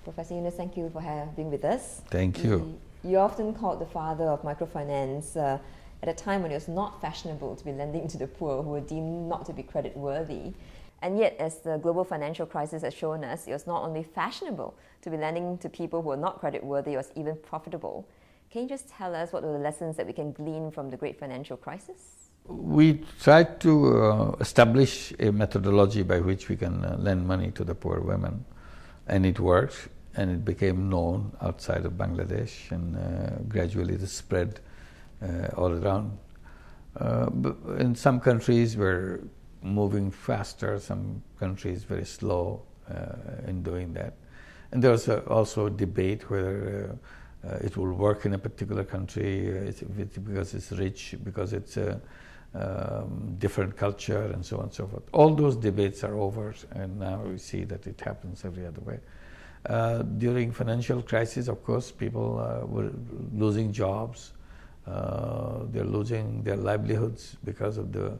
Professor Yunus, thank you for being with us. Thank you. You're often called the father of microfinance at a time when it was not fashionable to be lending to the poor who were deemed not to be credit worthy. And yet, as the global financial crisis has shown us, it was not only fashionable to be lending to people who were not credit worthy, it was even profitable. Can you just tell us what are the lessons that we can glean from the great financial crisis? We tried to establish a methodology by which we can lend money to the poor women, and it worked, and it became known outside of Bangladesh, and gradually it spread all around. But in some countries we're moving faster, some countries very slow in doing that. And there's also a debate whether it will work in a particular country because it's rich, because it's a different culture, and so on and so forth. All those debates are over, and now we see that it happens every other way. During financial crisis, of course, people were losing jobs. They're losing their livelihoods because of the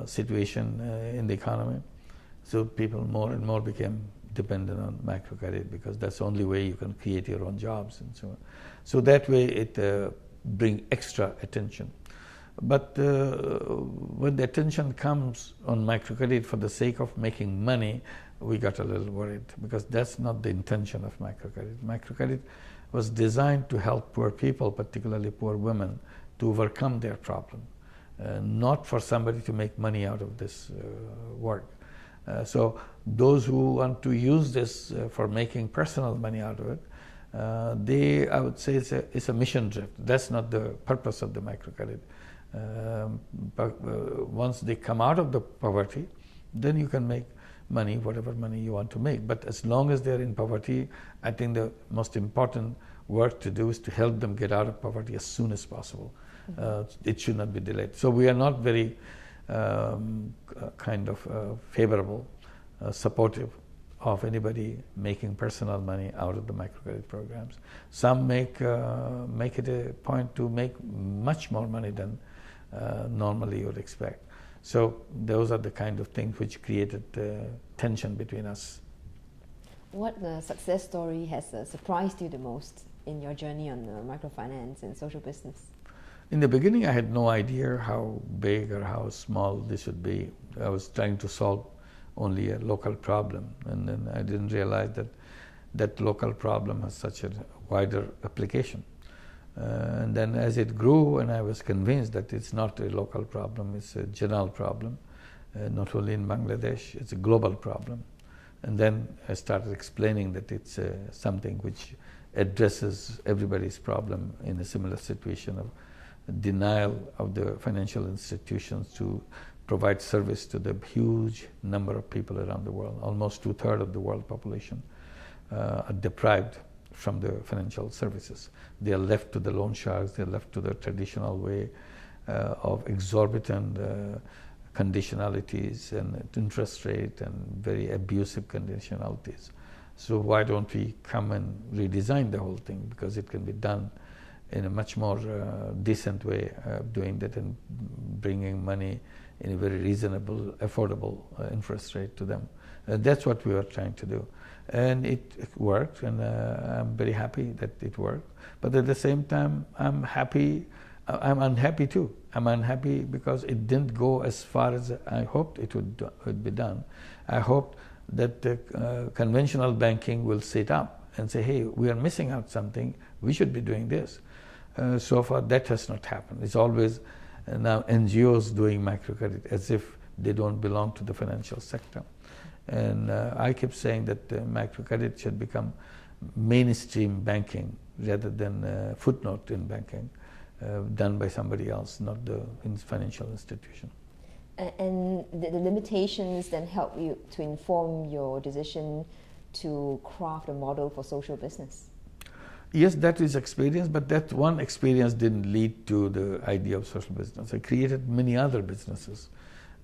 situation in the economy. So people more and more became dependent on microcredit because that's the only way you can create your own jobs and so on. So that way it brings extra attention. But when the attention comes on microcredit for the sake of making money, we got a little worried because that's not the intention of microcredit. Microcredit was designed to help poor people, particularly poor women, to overcome their problem, not for somebody to make money out of this work. So those who want to use this for making personal money out of it, I would say it's a mission drift. That's not the purpose of the microcredit. But once they come out of the poverty, then you can make money, whatever money you want to make. But as long as they're in poverty, I think the most important work to do is to help them get out of poverty as soon as possible. It should not be delayed. So we are not very favorable, supportive of anybody making personal money out of the microcredit programs. Some make it a point to make much more money than normally you would expect. So those are the kind of things which created tension between us. What success story has surprised you the most in your journey on microfinance and social business? In the beginning, I had no idea how big or how small this would be. I was trying to solve only a local problem, and then I didn't realize that that local problem has such a wider application. And then as it grew, and I was convinced that it's not a local problem, it's a general problem, not only in Bangladesh, it's a global problem. And then I started explaining that it's something which addresses everybody's problem in a similar situation of denial of the financial institutions to provide service to the huge number of people around the world. Almost 2/3 of the world population are deprived from the financial services. They are left to the loan sharks, they are left to the traditional way of exorbitant conditionalities and interest rate and very abusive conditionalities. So why don't we come and redesign the whole thing, because it can be done in a much more decent way of doing that and bringing money in a very reasonable, affordable interest rate to them. That's what we were trying to do. And it worked, and I'm very happy that it worked. But at the same time, I'm unhappy too. I'm unhappy because it didn't go as far as I hoped it would be done. I hoped that conventional banking will sit up and say, hey, we are missing out something, we should be doing this. So far, that has not happened. It's always now NGOs doing microcredit as if they don't belong to the financial sector. And I keep saying that microcredit should become mainstream banking rather than footnote in banking, done by somebody else, not the financial institution. And the limitations then help you to inform your decision to craft a model for social business? Yes, that is experience, but that one experience didn't lead to the idea of social business. I created many other businesses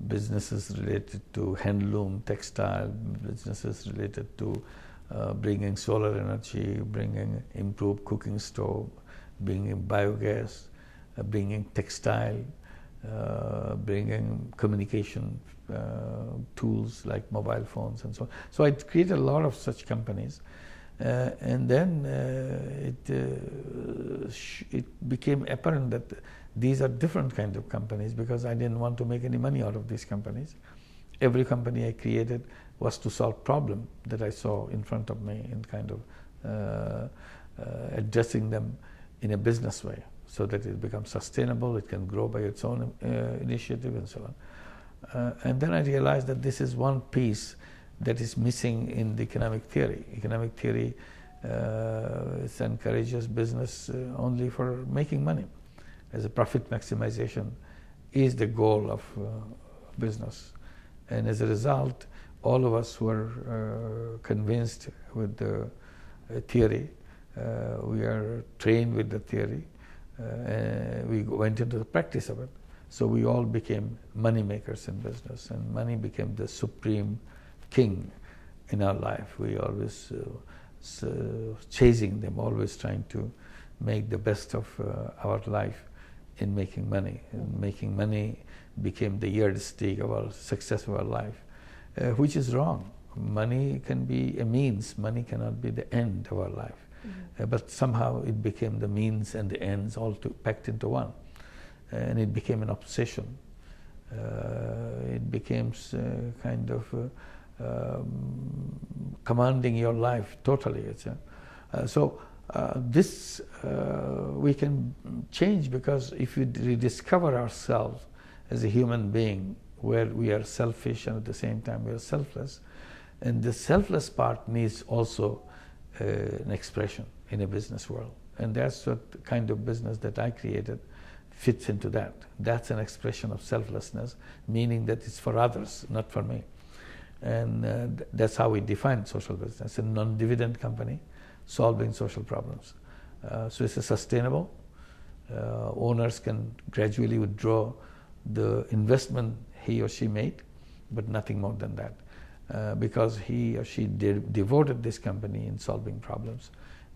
related to handloom, textile, businesses related to bringing solar energy, bringing improved cooking stove, bringing biogas, bringing textile, bringing communication tools like mobile phones and so on. So I created a lot of such companies, and then it became apparent that these are different kinds of companies, because I didn't want to make any money out of these companies. Every company I created was to solve problem that I saw in front of me, and kind of addressing them in a business way, so that it becomes sustainable, it can grow by its own initiative and so on. And then I realized that this is one piece that is missing in the economic theory. Economic theory encourages business only for making money, as a profit maximization is the goal of business. And as a result, all of us were convinced with the theory. We are trained with the theory. We went into the practice of it. So we all became money makers in business, and money became the supreme king in our life. We always chasing them, always trying to make the best of our life in making money. And making money became the yardstick of our success of our life, which is wrong. Money can be a means. Money cannot be the end of our life. But somehow it became the means and the ends all packed into one. And it became an obsession. It became kind of commanding your life totally. This we can change, because if we rediscover ourselves as a human being, where we are selfish and at the same time we are selfless, and the selfless part needs also an expression in a business world. And that's what kind of business that I created fits into that. That's an expression of selflessness, meaning that it's for others, not for me. And that's how we define social business: a non-dividend company solving social problems. So it's a sustainable. Owners can gradually withdraw the investment he or she made, but nothing more than that, because he or she devoted this company in solving problems.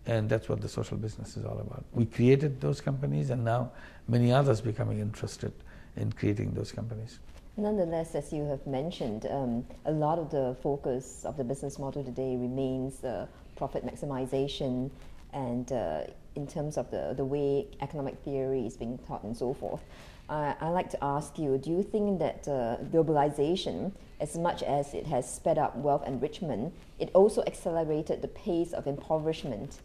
And that's what the social business is all about. We created those companies, and now many others becoming interested in creating those companies. Nonetheless, as you have mentioned, a lot of the focus of the business model today remains profit maximization, and in terms of the way economic theory is being taught and so forth. I'd like to ask you, do you think that globalization, as much as it has sped up wealth enrichment, it also accelerated the pace of impoverishment?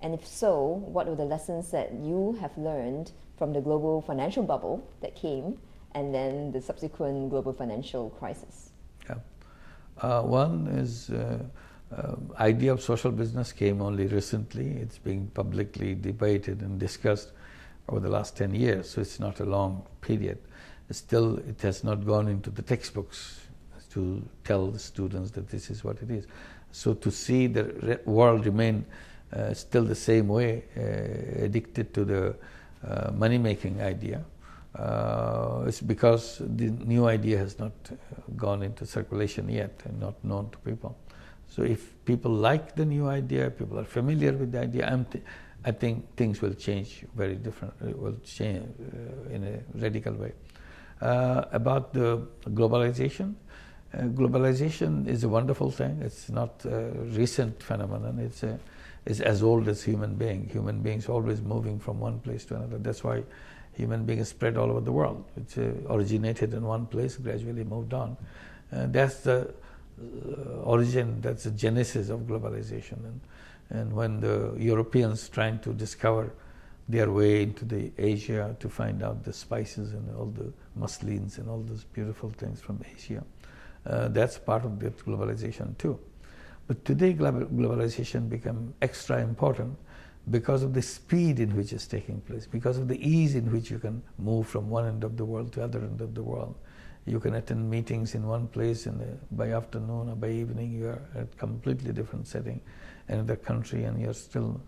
And if so, what were the lessons that you have learned from the global financial bubble that came, and then the subsequent global financial crisis? Yeah. One is idea of social business came only recently. It's being publicly debated and discussed over the last 10 years, so it's not a long period. Still, it has not gone into the textbooks to tell the students that this is what it is. So to see the world remain still the same way, addicted to the money-making idea, it's because the new idea has not gone into circulation yet and not known to people. So if people like the new idea, people are familiar with the idea, I think things will change very different. It will change in a radical way. About the globalization, globalization is a wonderful thing. It's not a recent phenomenon. It's as old as human being. Human beings always moving from one place to another. That's why human beings spread all over the world. It's originated in one place, gradually moved on. That's the origin, that's the genesis of globalization. And when the Europeans trying to discover their way into the Asia to find out the spices and all the muslins and all those beautiful things from Asia, that's part of that globalization too. But today globalization become extra important because of the speed in which it's taking place, because of the ease in which you can move from one end of the world to the other end of the world. You can attend meetings in one place, and by afternoon or by evening you are at a completely different setting, another country, and you're still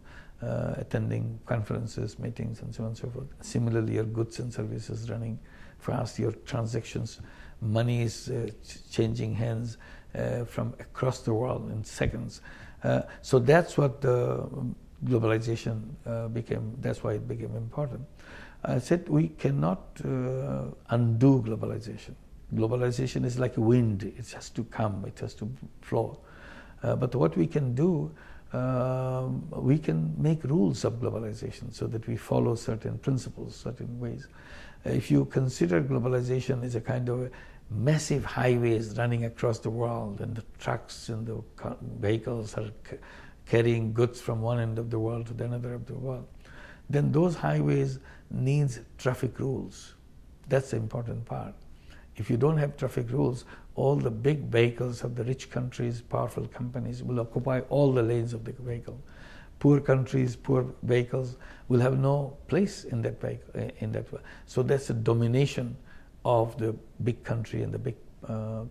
attending conferences, meetings, and so on and so forth. Similarly, your goods and services running fast, your transactions, money is changing hands from across the world in seconds. So that's what the globalization became, that's why it became important. I said we cannot undo globalization. Globalization is like wind. It has to come, it has to flow. But what we can do, we can make rules of globalization so that we follow certain principles, certain ways. If you consider globalization as a kind of massive highways running across the world, and the trucks and the vehicles are carrying goods from one end of the world to the other of the world, then those highways needs traffic rules. That's the important part. If you don't have traffic rules, all the big vehicles of the rich countries, powerful companies will occupy all the lanes of the vehicle. Poor countries, poor vehicles will have no place in that vehicle. So that's the domination of the big country and the big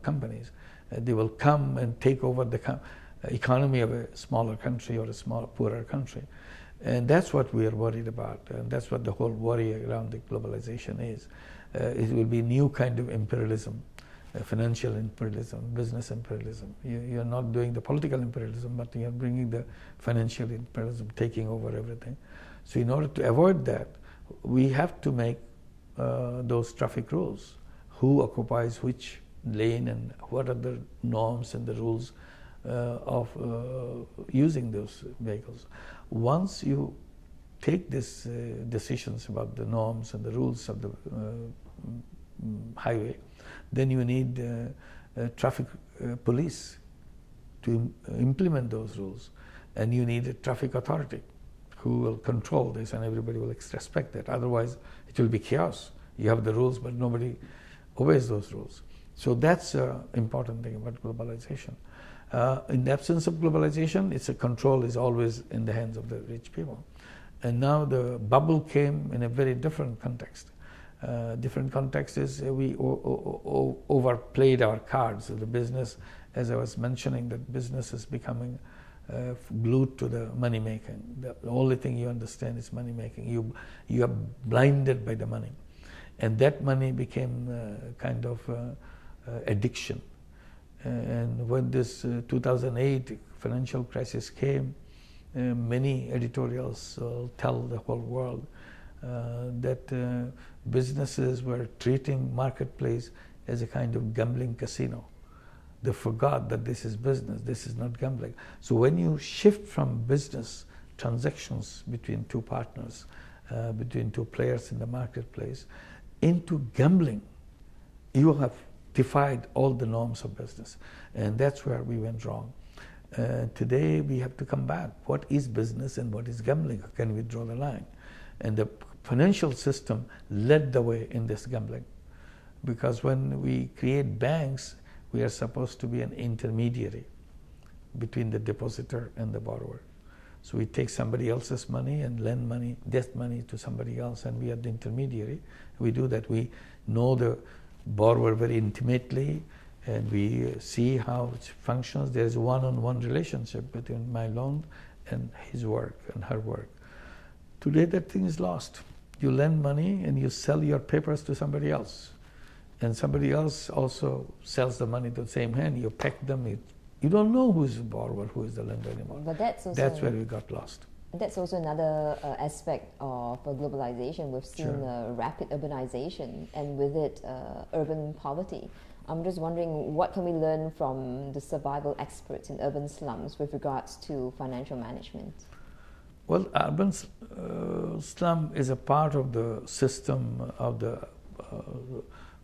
companies. They will come and take over the economy of a smaller country or a poorer country. And that's what we are worried about, and that's what the whole worry around the globalization is. It will be new kind of imperialism, financial imperialism, business imperialism. You're not doing the political imperialism, but you're bringing the financial imperialism, taking over everything. So in order to avoid that, we have to make those traffic rules. Who occupies which lane, and what are the norms and the rules of using those vehicles. Once you take these decisions about the norms and the rules of the highway, then you need traffic police to implement those rules, and you need a traffic authority who will control this, and everybody will respect that. Otherwise, it will be chaos. You have the rules, but nobody obeys those rules. So that's an important thing about globalization. In the absence of globalization, its control is always in the hands of the rich people. And now the bubble came in a very different context. Different context is we overplayed our cards. The business, as I was mentioning, that business is becoming glued to the money making. The only thing you understand is money making. You are blinded by the money, and that money became kind of addiction. And when this 2008 financial crisis came, many editorials tell the whole world that businesses were treating marketplace as a kind of gambling casino. They forgot that this is business, this is not gambling. So when you shift from business transactions between two partners, between two players in the marketplace, into gambling, you have defied all the norms of business. And that's where we went wrong. Today we have to come back. What is business and what is gambling? How can we draw the line? And the financial system led the way in this gambling. Because when we create banks, we are supposed to be an intermediary between the depositor and the borrower. So we take somebody else's money and lend money, debt money to somebody else, and we are the intermediary. We do that. We know the borrower very intimately, and we see how it functions. There is a one-on-one relationship between my loan and his work and her work. Today that thing is lost. You lend money and you sell your papers to somebody else. And somebody else also sells the money to the same hand. You pack them. You don't know who is the borrower, who is the lender anymore. But that's where we got lost. That's also another aspect of globalization. We've seen rapid urbanization, and with it, urban poverty. I'm just wondering, what can we learn from the survival experts in urban slums with regards to financial management? Well, urban slum is a part of the system of the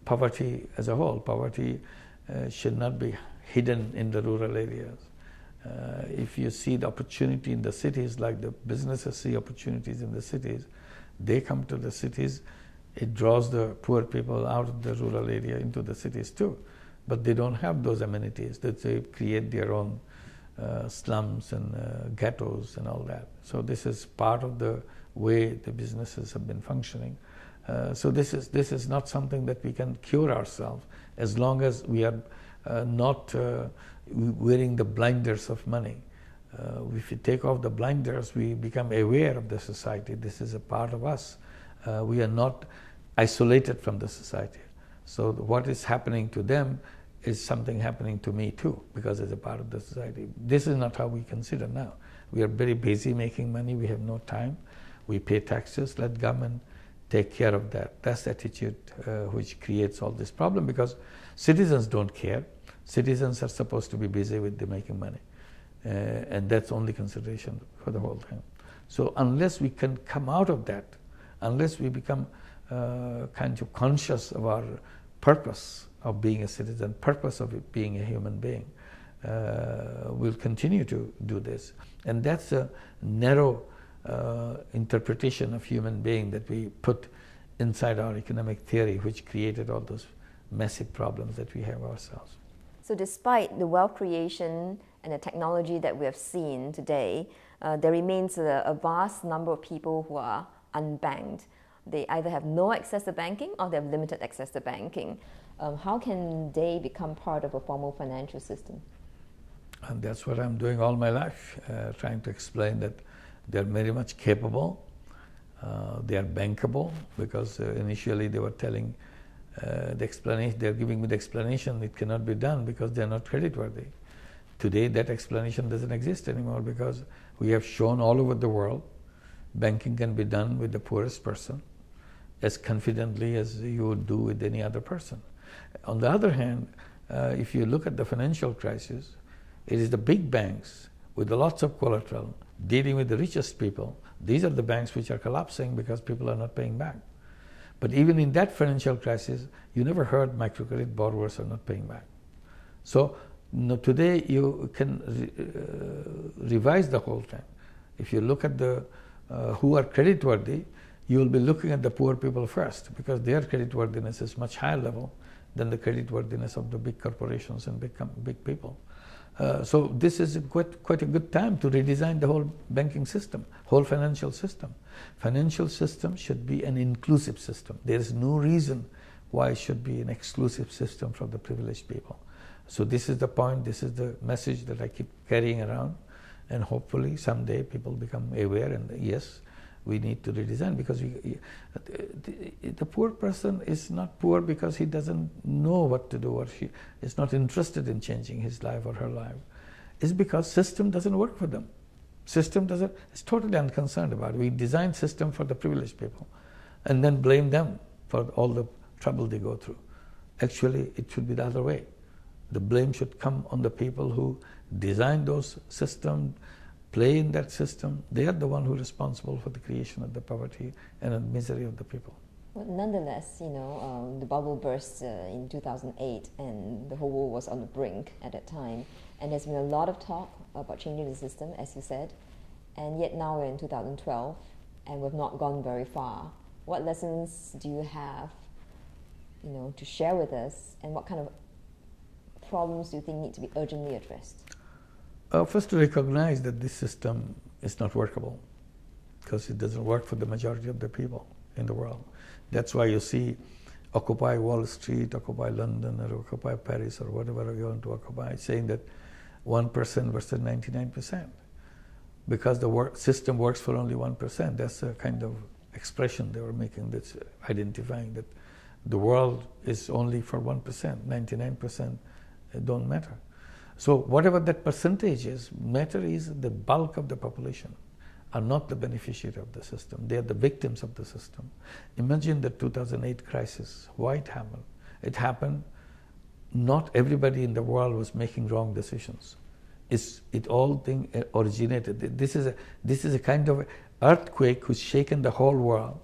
poverty as a whole. Poverty should not be hidden in the rural areas. If you see the opportunity in the cities, like the businesses see opportunities in the cities, they come to the cities. It draws the poor people out of the rural area into the cities too. But they don't have those amenities, that they create their own slums and ghettos and all that. So this is part of the way the businesses have been functioning. So this is not something that we can cure ourselves as long as we are not wearing the blinders of money. If you take off the blinders, we become aware of the society. This is a part of us. We are not isolated from the society. So what is happening to them is something happening to me too, because it's a part of the society. This is not how we consider now. We are very busy making money. We have no time. We pay taxes. Let government take care of that. That's the attitude which creates all this problem, because citizens don't care. Citizens are supposed to be busy with the making money. And that's only consideration for the whole time. So unless we can come out of that, unless we become kind of conscious of our purpose of being a citizen, purpose of being a human being, we'll continue to do this. And that's a narrow interpretation of human being that we put inside our economic theory, which created all those massive problems that we have ourselves. So despite the wealth creation and the technology that we have seen today, there remains a vast number of people who are unbanked. They either have no access to banking or they have limited access to banking. How can they become part of a formal financial system? And that's what I'm doing all my life, trying to explain that they're very much capable, they are bankable, because initially they were telling the explanation, they're giving me the explanation, it cannot be done because they're not creditworthy. Today that explanation doesn't exist anymore, because we have shown all over the world banking can be done with the poorest person as confidently as you would do with any other person. On the other hand, if you look at the financial crisis, it is the big banks with lots of collateral dealing with the richest people. These are the banks which are collapsing because people are not paying back. But even in that financial crisis, you never heard microcredit borrowers are not paying back. So today you can revise the whole thing. If you look at the who are creditworthy, you will be looking at the poor people first, because their creditworthiness is much higher level than the creditworthiness of the big corporations and big people. So this is quite a good time to redesign the whole banking system, whole financial system. Financial system should be an inclusive system. There is no reason why it should be an exclusive system for the privileged people. So this is the point, this is the message that I keep carrying around, and hopefully someday people become aware, and yes, we need to redesign, because the poor person is not poor because he doesn't know what to do, or she is not interested in changing his life or her life. It's because system doesn't work for them. System doesn't, it's totally unconcerned about it. We design system for the privileged people and then blame them for all the trouble they go through. Actually, it should be the other way. The blame should come on the people who design those systems, play in that system. They are the one who are responsible for the creation of the poverty and the misery of the people. But nonetheless, the bubble burst in 2008, and the whole world was on the brink at that time. And there's been a lot of talk about changing the system, as you said. And yet now we're in 2012, and we've not gone very far. What lessons do you have, to share with us, and what kind of problems do you think need to be urgently addressed? First, to recognize that this system is not workable, because it doesn't work for the majority of the people in the world. That's why you see Occupy Wall Street, Occupy London, or Occupy Paris, or whatever you want to occupy, saying that 1% versus 99%, because the system works for only 1%. That's a kind of expression they were making, that's identifying that the world is only for 1%, 99% don't matter. So whatever that percentage is, matter is the bulk of the population are not the beneficiary of the system. They are the victims of the system. Imagine the 2008 crisis. Why it happened? It happened, not everybody in the world was making wrong decisions. It all thing originated. This is a kind of earthquake which shaken the whole world,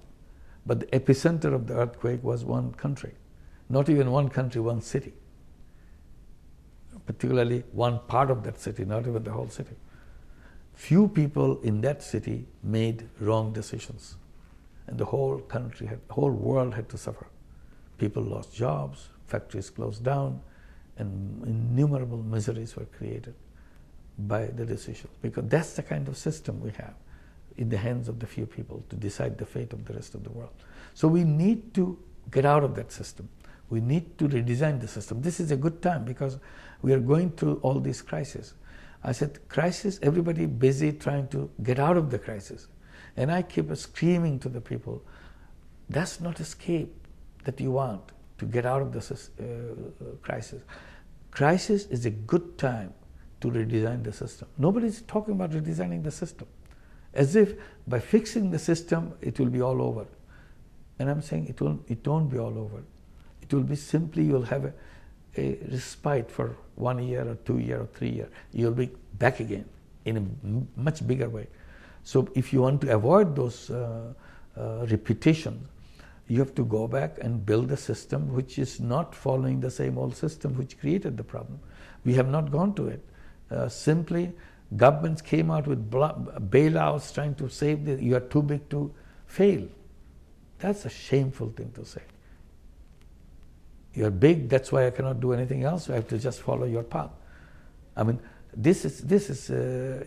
but the epicenter of the earthquake was one country. Not even one country, one city. Particularly one part of that city, not even the whole city. Few people in that city made wrong decisions, and the whole country, whole world had to suffer. People lost jobs, factories closed down, and innumerable miseries were created by the decision. Because that's the kind of system we have in the hands of the few people to decide the fate of the rest of the world. So we need to get out of that system. We need to redesign the system. This is a good time because we are going through all these crises. I said, crisis, everybody busy trying to get out of the crisis. And I keep screaming to the people, that's not escape that you want to get out of the crisis. Crisis is a good time to redesign the system. Nobody is talking about redesigning the system, as if by fixing the system, it will be all over. And I'm saying it won't be all over. It will be simply, you'll have a respite for 1 year or 2 years or 3 years. You'll be back again in a much bigger way. So if you want to avoid those repetitions, you have to go back and build a system which is not following the same old system which created the problem. We have not gone to it. Simply, governments came out with bailouts trying to save you are too big to fail. That's a shameful thing to say. You're big, that's why I cannot do anything else. I have to just follow your path. I mean, this is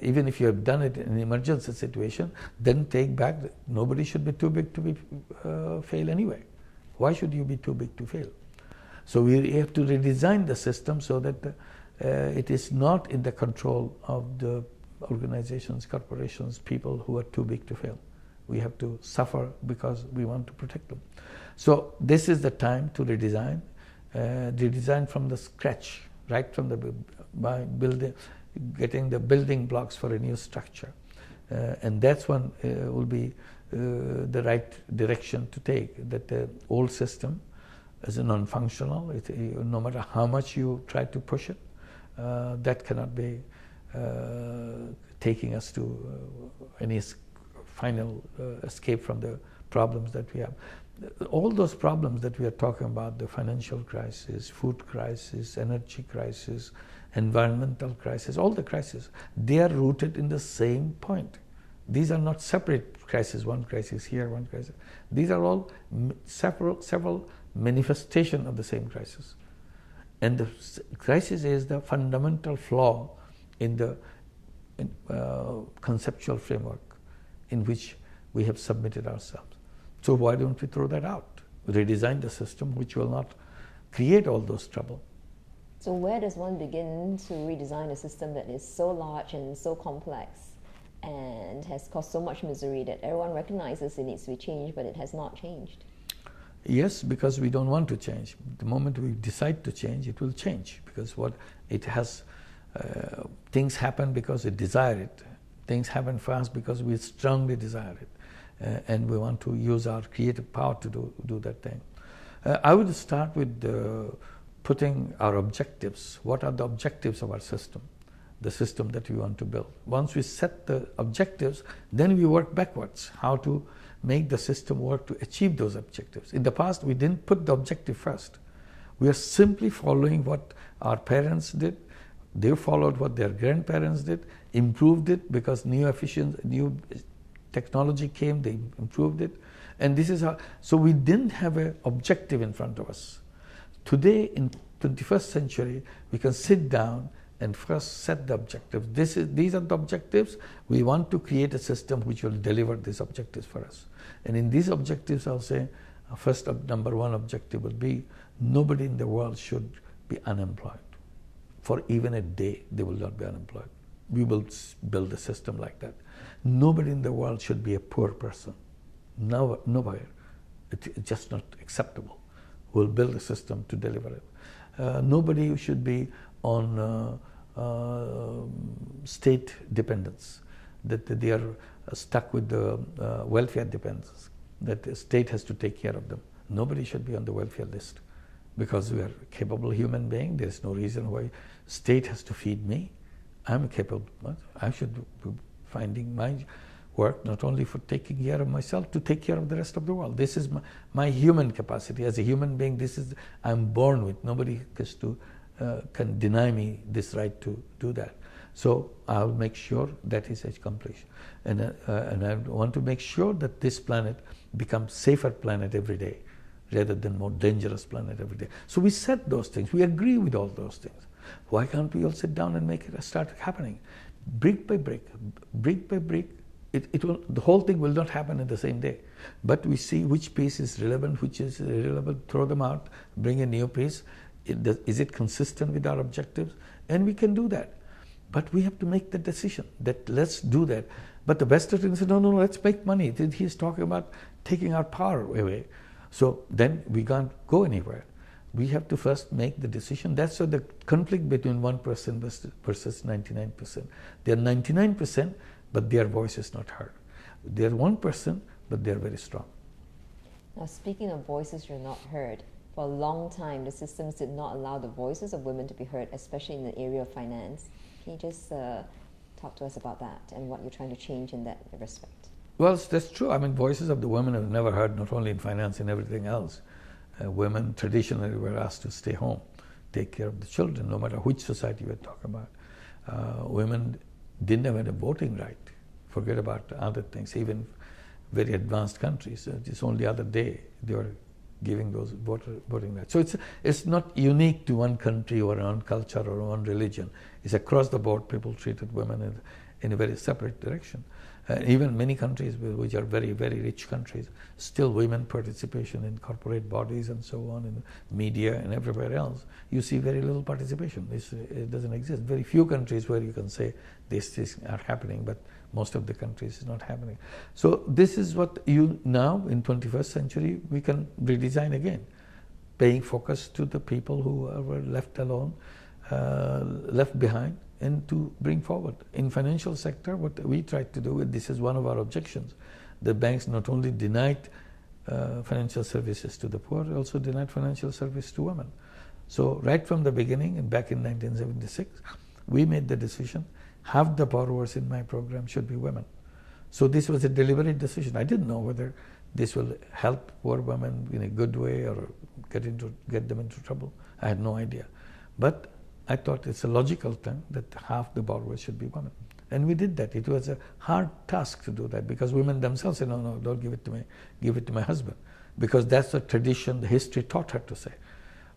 even if you have done it in an emergency situation, then take back. Nobody should be too big to fail anyway. Why should you be too big to fail? So we have to redesign the system so that it is not in the control of the organizations, corporations, people who are too big to fail. We have to suffer because we want to protect them. So this is the time to redesign. Redesign from the scratch, right from by building, getting the building blocks for a new structure, and that's one will be the right direction to take. That the old system is non-functional. No matter how much you try to push it, that cannot be taking us to any final escape from the problems that we have. All those problems that we are talking about, the financial crisis, food crisis, energy crisis, environmental crisis, all the crises, they are rooted in the same point. These are not separate crises, one crisis here, one crisis. These are all several manifestations of the same crisis. And the crisis is the fundamental flaw in the conceptual framework in which we have submitted ourselves. So why don't we throw that out? Redesign the system which will not create all those trouble. So where does one begin to redesign a system that is so large and so complex and has caused so much misery that everyone recognizes it needs to be changed, but it has not changed? Yes, because we don't want to change. The moment we decide to change, it will change, because what it has, things happen because we desire it. Things happen fast because we strongly desire it. And we want to use our creative power to do that thing. I would start with putting our objectives. What are the objectives of our system? The system that we want to build. Once we set the objectives, then we work backwards. How to make the system work to achieve those objectives. In the past, we didn't put the objective first. We are simply following what our parents did. They followed what their grandparents did, improved it because new technology came, they improved it. And this is how, so we didn't have an objective in front of us. Today, in 21st century, we can sit down and first set the objectives. These are the objectives. We want to create a system which will deliver these objectives for us. And in these objectives, I'll say, first, number one objective will be nobody in the world should be unemployed. For even a day, they will not be unemployed. We will build a system like that. Nobody in the world should be a poor person. Nowhere. It's just not acceptable. We'll build a system to deliver it. Nobody should be on state dependence, that they are stuck with the welfare dependence, that the state has to take care of them. Nobody should be on the welfare list, because we are capable human being. There is no reason why state has to feed me. I'm capable. I should be finding my work not only for taking care of myself, to take care of the rest of the world. This is my human capacity. As a human being, this is I'm born with. Nobody can deny me this right to do that. So I'll make sure that is accomplished. And I want to make sure that this planet becomes safer planet every day, rather than more dangerous planet every day. So we set those things. We agree with all those things. Why can't we all sit down and make it start happening? Brick by brick, the whole thing will not happen in the same day. But we see which piece is relevant, which is irrelevant, throw them out, bring a new piece. Is it consistent with our objectives? And we can do that. But we have to make the decision that let's do that. But the Western said, no, let's make money. He's talking about taking our power away. So then we can't go anywhere. We have to first make the decision. That's why the conflict between 1% versus 99%. They are 99%, but their voice is not heard. They are 1%, but they are very strong. Now, speaking of voices you're not heard, for a long time, the systems did not allow the voices of women to be heard, especially in the area of finance. Can you just talk to us about that and what you're trying to change in that respect? Well, that's true. I mean, voices of the women are never heard, not only in finance and everything else. Women traditionally were asked to stay home, take care of the children, no matter which society we're talking about. Women didn't have a voting right. Forget about other things, even very advanced countries. Just only the other day they were giving those voting rights. So it's not unique to one country or one culture or one religion. It's across the board. People treated women in a very separate direction. Even many countries which are very, very rich countries, still women participation in corporate bodies and so on, in media and everywhere else, you see very little participation. It doesn't exist. Very few countries where you can say these things are happening, but most of the countries it's not happening. So this is what now in 21st century we can redesign again, paying focus to the people who were left alone, left behind, and to bring forward. In financial sector, what we tried to do, and this is one of our objections, the banks not only denied financial services to the poor, also denied financial service to women. So right from the beginning, and back in 1976, we made the decision, half the borrowers in my program should be women. So this was a deliberate decision. I didn't know whether this will help poor women in a good way or get them into trouble. I had no idea. But I thought it's a logical thing that half the borrowers should be women. And we did that. It was a hard task to do that because women themselves said, no, don't give it to me, give it to my husband. Because that's the tradition, the history taught her to say.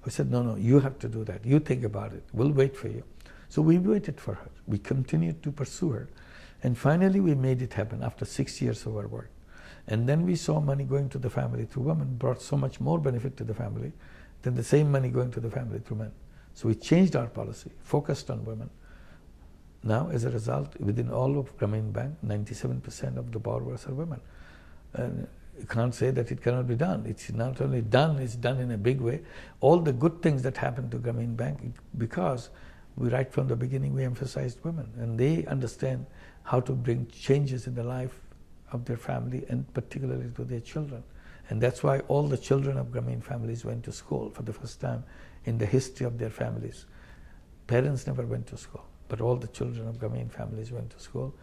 We said, no, you have to do that. You think about it. We'll wait for you. So we waited for her. We continued to pursue her. And finally we made it happen after 6 years of our work. And then we saw money going to the family through women brought so much more benefit to the family than the same money going to the family through men. So we changed our policy, focused on women. Now, as a result, within all of Grameen Bank, 97% of the borrowers are women. And you can't say that it cannot be done. It's not only done, it's done in a big way. All the good things that happened to Grameen Bank, because right from the beginning we emphasized women, and they understand how to bring changes in the life of their family and particularly to their children. And that's why all the children of Grameen families went to school for the first time in the history of their families. Parents never went to school, but all the children of Grameen families went to school,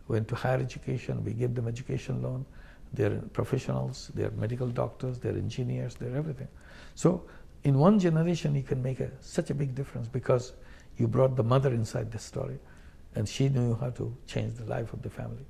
went to higher education. We gave them education loan. They're professionals, they're medical doctors, they're engineers, they're everything. So in one generation you can make such a big difference because you brought the mother inside the story and she knew how to change the life of the family.